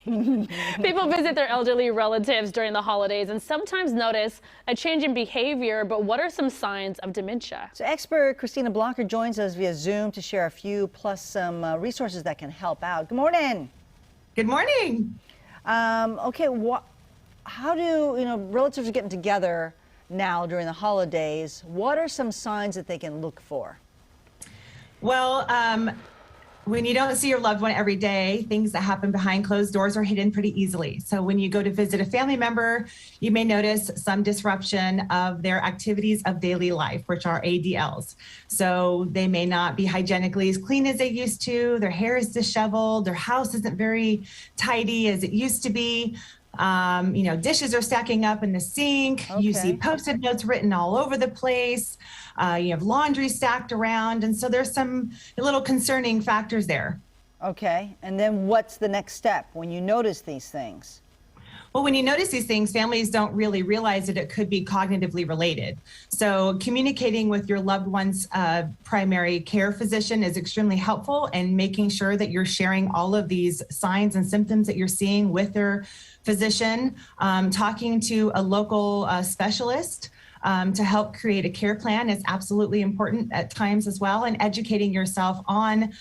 People visit their elderly relatives during the holidays and sometimes notice a change in behavior, but what are some signs of dementia? So expert Christina Blocker joins us via Zoom to share a few, plus some resources that can help out. Good morning. Good morning. Okay, how do, relatives are getting together now during the holidays. What are some signs that they can look for? Well, when you don't see your loved one every day, things that happen behind closed doors are hidden pretty easily. So when you go to visit a family member, you may notice some disruption of their activities of daily life, which are ADLs. So they may not be hygienically as clean as they used to. Their hair is disheveled. Their house isn't very tidy as it used to be. Dishes are stacking up in the sink. Okay. You see Post-it notes written all over the place. You have laundry stacked around. And so there's some little concerning factors there. Okay, and then what's the next step when you notice these things? Well, when you notice these things, families don't really realize that it could be cognitively related. So communicating with your loved one's primary care physician is extremely helpful, and making sure that you're sharing all of these signs and symptoms that you're seeing with their physician, talking to a local specialist to help create a care plan is absolutely important at times as well, and educating yourself on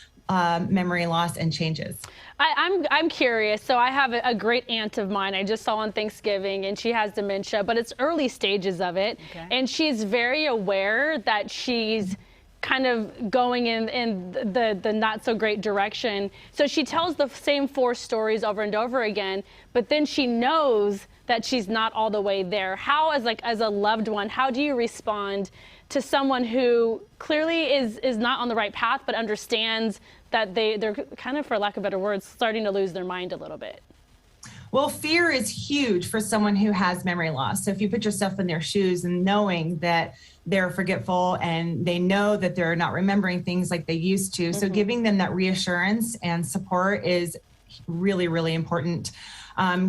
memory loss and changes. I'm curious. So I have a great aunt of mine I just saw on Thanksgiving, and she has dementia, but it's early stages of it. Okay. And she's very aware that she's kind of going in the not so great direction. So she tells the same 4 stories over and over again, but then she knows that she's not all the way there. How, as a loved one, how do you respond to someone who clearly is not on the right path, but understands that they're kind of, for lack of better words, starting to lose their mind a little bit? Well, fear is huge for someone who has memory loss. So if you put yourself in their shoes and knowing that they're forgetful and they know that they're not remembering things like they used to. So giving them that reassurance and support is really, really important.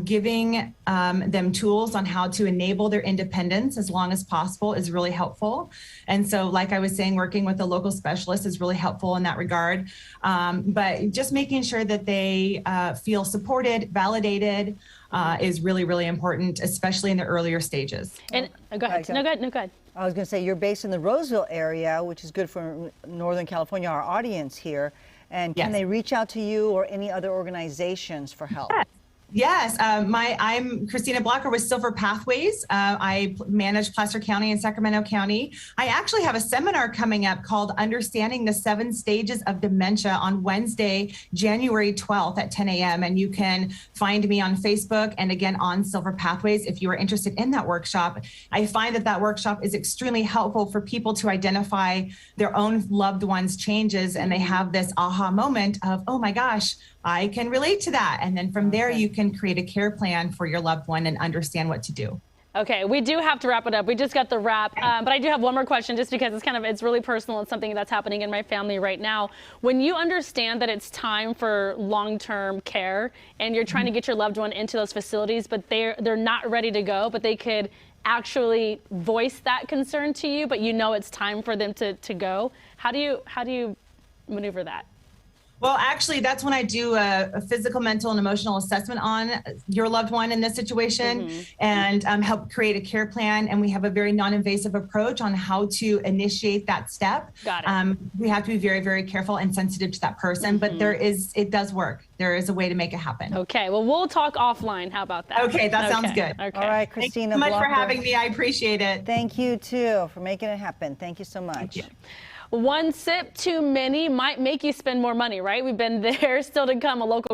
Giving them tools on how to enable their independence as long as possible is really helpful. And so, like I was saying, working with a local specialist is really helpful in that regard. But just making sure that they feel supported, validated is really, really important, especially in the earlier stages. And go ahead. No, go ahead. I was going to say, you're based in the Roseville area, which is good for Northern California, our audience here. And can they reach out to you or any other organizations for help? Yes, I'm Christina Blocker with Silver Pathways. I manage Placer County and Sacramento County. I actually have a seminar coming up called Understanding the 7 Stages of Dementia on Wednesday, January 12th at 10 a.m. And you can find me on Facebook and again on Silver Pathways if you are interested in that workshop. I find that workshop is extremely helpful for people to identify their own loved ones' changes, and they have this aha moment of, oh my gosh, I can relate to that. And then from there, you can create a care plan for your loved one and understand what to do. Okay, we do have to wrap it up. We just got the wrap, but I do have one more question, just because it's really personal. It's something that's happening in my family right now. When you understand that it's time for long-term care and you're trying to get your loved one into those facilities, but they're not ready to go, but they could actually voice that concern to you, but you know it's time for them to go. How do you maneuver that? Well, actually, that's when I do a physical, mental, and emotional assessment on your loved one in this situation, and help create a care plan. And we have a very non-invasive approach on how to initiate that step. Got it. We have to be very, very careful and sensitive to that person, but it does work. There is a way to make it happen. Okay, well, we'll talk offline. How about that? Okay, that sounds good. Okay. All right, Christina Thanks so much Blocker. for having me. I appreciate it. Thank you, too, for making it happen. Thank you so much. Thank you. One sip too many might make you spend more money, right? We've been there. Still to come, a local